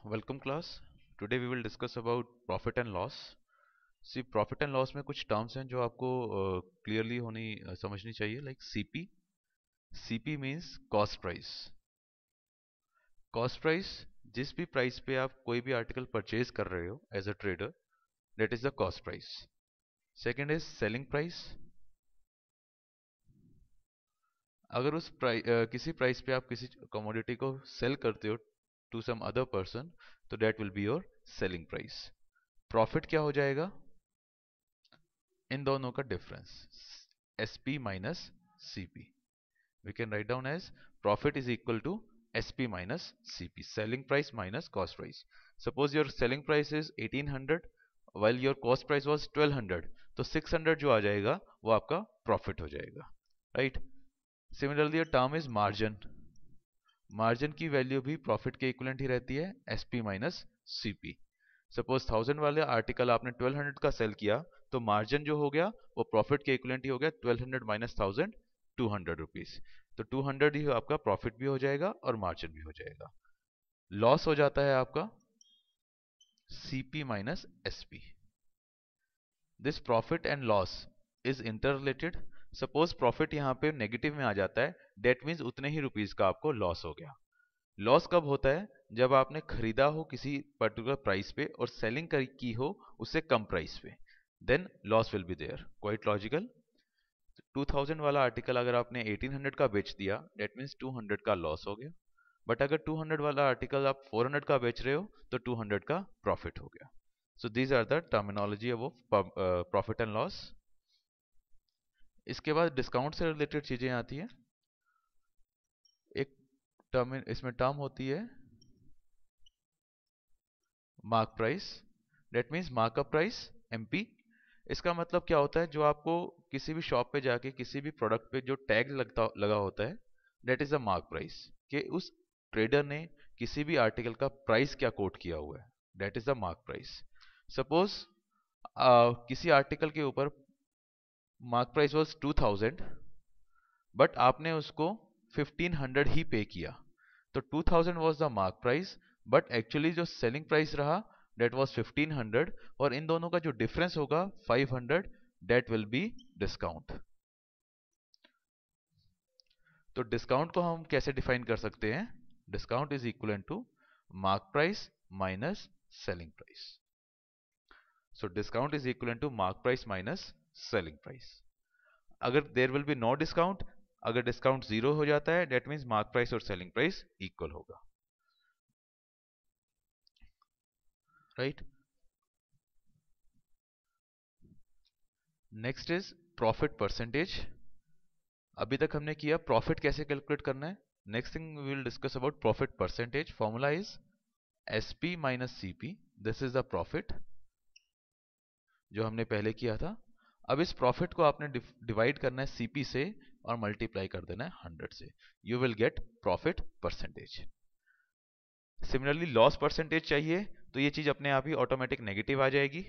Welcome class. Today we will discuss about profit and loss. See, profit and loss में कुछ terms हैं जो आपको clearly समझनी चाहिए. Like CP. CP means cost price. Cost price जिस भी price पे आप कोई भी article purchase कर रहे हो as a trader, that is the cost price. Second is selling price. अगर किसी प्राइस पे आप किसी commodity को sell करते हो to some other person, तो that will be your selling price. Profit क्या हो जाएगा? इन दोनों का difference SP minus CP. We can write down as profit is equal to SP minus CP, selling price minus cost price. Suppose your selling price is 1800 while your cost price was 1200, तो 600 जो आ जाएगा वो आपका profit हो जाएगा, right. Similarly term is margin. Margin की value भी profit के इक्विवेलेंट ही रहती है, SP माइनस CP. सपोज 1000 वाले आर्टिकल आपने 1200 का सेल किया, तो मार्जिन जो हो गया वो प्रॉफिट के इक्विवेलेंट ही हो गया, 1200 माइनस 1000, 200 रुपीज. तो 200 ही आपका प्रॉफिट भी हो जाएगा और मार्जिन भी हो जाएगा. लॉस हो जाता है आपका CP minus SP. This profit and loss is inter related. Suppose profit यहाँ पे नेगेटिव में आ जाता है, डेट मीन्स उतने ही रुपीज का आपको लॉस हो गया. लॉस कब होता है? जब आपने खरीदा हो किसी पर्टिकुलर प्राइस पे और सेलिंग की हो उससे कम प्राइस पे, then loss will be there. Quite logical. 2000 वाला आर्टिकल अगर आपने 1800 का बेच दिया, डेट मीन्स 200 का लॉस हो गया. बट अगर 200 वाला आर्टिकल आप 400 का बेच रहे हो तो 200 का प्रॉफिट हो गया. So these are the terminology of profit and loss. इसके बाद डिस्काउंट से रिलेटेड चीजें आती है. एक टर्म इसमें टर्म होती है mark price. That means markup price, MP. इसका मतलब क्या होता है? जो आपको किसी भी शॉप पे जाके किसी भी प्रोडक्ट पे जो टैग लगा होता है, that is a mark price. कि उस ट्रेडर ने किसी भी आर्टिकल का प्राइस क्या कोट किया हुआ है, that is the mark price. Suppose किसी आर्टिकल के ऊपर मार्क प्राइस वॉज 2000, बट आपने उसको 1500 ही पे किया, तो 2000 was the mark price, but actually जो सेलिंग प्राइस रहा डेट वॉज 1500, और इन दोनों का जो डिफरेंस होगा 500, डेट विल बी डिस्काउंट. तो डिस्काउंट को हम कैसे डिफाइन कर सकते हैं? Discount is equal to mark price minus selling price. So discount is equal to mark price minus selling price. अगर there will be no discount, अगर डिस्काउंट जीरो हो जाता है, डेट मीन्स मार्क प्राइस और selling price equal होगा, right. Next is profit percentage. अभी तक हमने किया प्रॉफिट कैसे कैलकुलेट करना है. Next thing we will discuss about profit percentage. Formula is SP minus CP. This is the profit जो हमने पहले किया था. अब इस प्रॉफिट को आपने डिवाइड करना है CP से और मल्टीप्लाई कर देना है 100 से. You will get profit percentage. Similarly loss percentage चाहिए तो ये चीज अपने आप ही ऑटोमेटिक नेगेटिव आ जाएगी.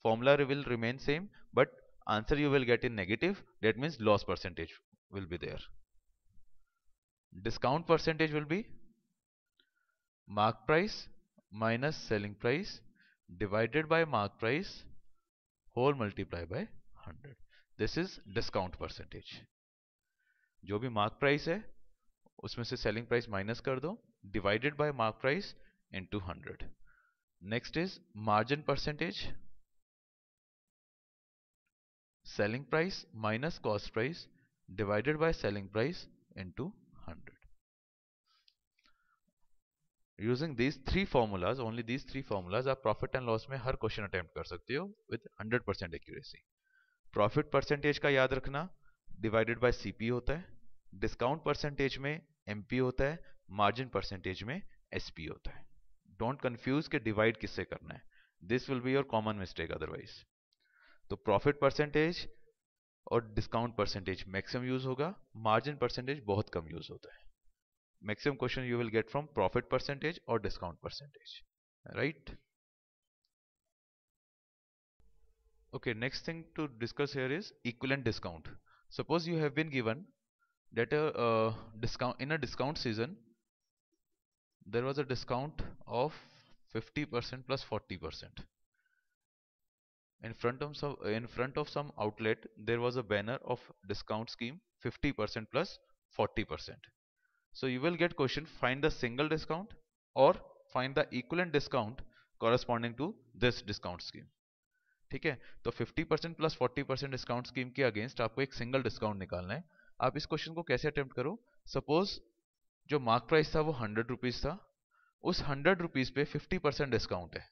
Formula will remain same, but answer you will get in negative. That means loss percentage will be there. Discount percentage will be mark price minus selling price divided by mark price whole multiplied by 100. This is discount percentage. जो भी mark price है उसमें से selling price minus कर दो, divided by mark price into 100. Next is margin percentage. Selling price minus cost price divided by selling price into 100. Using these three formulas, only these three formulas, आप profit and loss में हर question attempt कर सकते हो with 100% accuracy. Profit percentage का याद रखना, divided by CP होता है. डिस्काउंट परसेंटेज में MP होता है. मार्जिन परसेंटेज में SP होता है. डोंट कंफ्यूज के डिवाइड किससे करना है. This will be your common mistake otherwise. तो प्रॉफिट परसेंटेज और डिस्काउंट परसेंटेज मैक्सिमम यूज होगा, मार्जिन परसेंटेज बहुत कम यूज होता है. Maximum question you will get from profit percentage or discount percentage, right? Okay, next thing to discuss here is equivalent discount. Suppose you have been given that a discount in a discount season there was a discount of 50% plus 40%. In front of some outlet, there was a banner of discount scheme 50% plus 40%. So you will get question, find the single discount or find the equivalent discount corresponding to this discount scheme. ठीक है, तो 50% plus 40% discount scheme के against आपको एक single discount निकालना है. आप इस क्वेश्चन को कैसे अटेम्प्ट करो. सपोज जो मार्क प्राइस था वो 100 रुपीज था, उस 100 रुपीज पे 50% डिस्काउंट है.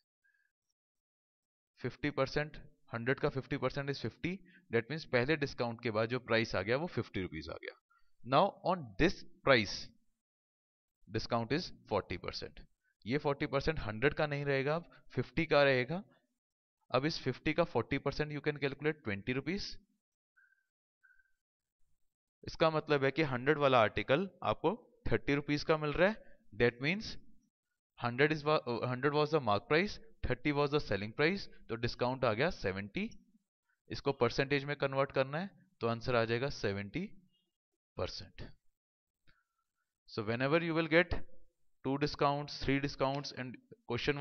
50%, 100 का 50% इज 50. दैट मीन्स पहले डिस्काउंट के बाद जो प्राइस आ गया वो 50 रुपीज आ गया. Now on this price discount is 40%. ये 40% 100 का नहीं रहेगा, अब 50 का रहेगा. अब इस 50 का 40% यू कैन कैलकुलेट 20 रुपीज. इसका मतलब है कि 100 वाला आर्टिकल आपको 30 रुपीज का मिल रहा है. That means 100 was the mark price, 30 was the selling price, तो डिस्काउंट आ गया 70. इसको परसेंटेज में कन्वर्ट करना है तो आंसर आ जाएगा 70%. So whenever you will get 2 discounts, 3 discounts and question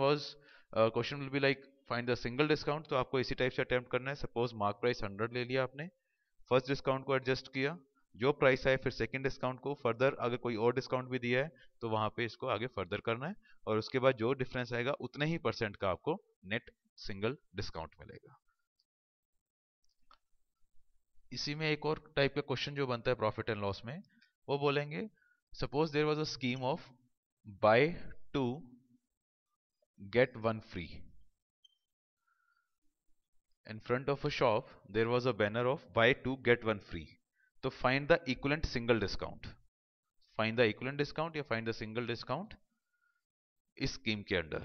will be like find the single discount, तो आपको इसी टाइप से अटेम्प्ट करना है. सपोज मार्क प्राइस 100 ले लिया आपने, फर्स्ट डिस्काउंट को एडजस्ट किया, जो प्राइस आए फिर सेकंड डिस्काउंट को फर्दर, अगर कोई और डिस्काउंट भी दिया है तो वहां पे इसको आगे फर्दर करना है, और उसके बाद जो डिफरेंस आएगा उतने ही परसेंट का आपको नेट सिंगल डिस्काउंट मिलेगा. इसी में एक और टाइप का क्वेश्चन जो बनता है प्रॉफिट एंड लॉस में, वो बोलेंगे suppose there was a scheme of buy 2 get 1 free. In front of a shop there was a banner of buy 2 get 1 free. तो find the equivalent single discount. Find the equivalent discount या find the single discount इस scheme के under.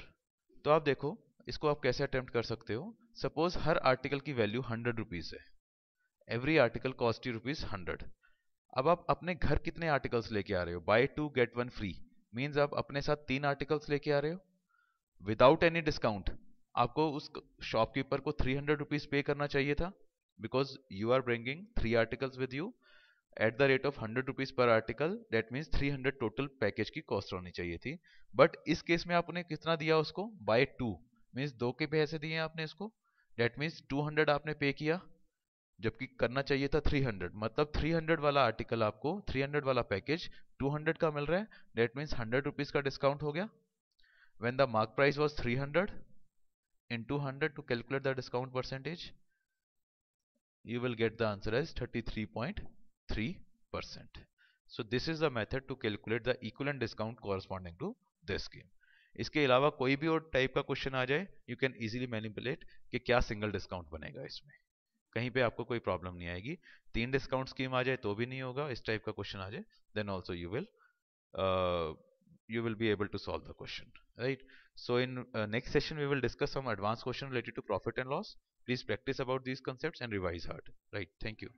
तो आप देखो इसको आप कैसे अटेम्प्ट कर सकते हो. सपोज हर आर्टिकल की वैल्यू 100 रुपीज है. Every article cost you rupees 100. अब आप अपने घर कितने आर्टिकल्स लेके आ रहे हो. बाय 2 गेट 1 फ्री मींस आप अपने साथ 3 आर्टिकल्स लेके आ रहे हो विदाउट एनी डिस्काउंट. आपको उस शॉपकीपर को 300 रुपीज पे करना चाहिए था, because you are bringing 3 articles with you at the rate of 100 rupees per article. That means 300 total package की कॉस्ट होनी चाहिए थी. बट इस केस में आपने कितना दिया उसको, बाय 2 मीन्स 2 के पैसे दिए आपने इसको. दैट मीन्स 200 आपने पे किया, जबकि करना चाहिए था 300. मतलब 300 वाला आर्टिकल आपको, 300 वाला पैकेज 200 का मिल रहा है. दैट मीन्स 100 रुपीज का डिस्काउंट हो गया. When the mark price was 300 into 100 to calculate the discount percentage, you will get the answer as 33.3%. So this is the method to calculate the equivalent discount corresponding to this scheme. इसके अलावा कोई भी और type का question आ जाए, you can easily manipulate कि क्या सिंगल डिस्काउंट बनेगा इसमें. कहीं पे आपको कोई प्रॉब्लम नहीं आएगी. 3 डिस्काउंट स्कीम आ जाए तो भी नहीं होगा. इस टाइप का क्वेश्चन आ जाए then also you will be able to solve the question, right? So in next session we will discuss some advanced question related to profit and loss. Please practice about these concepts and revise hard, right? Thank you.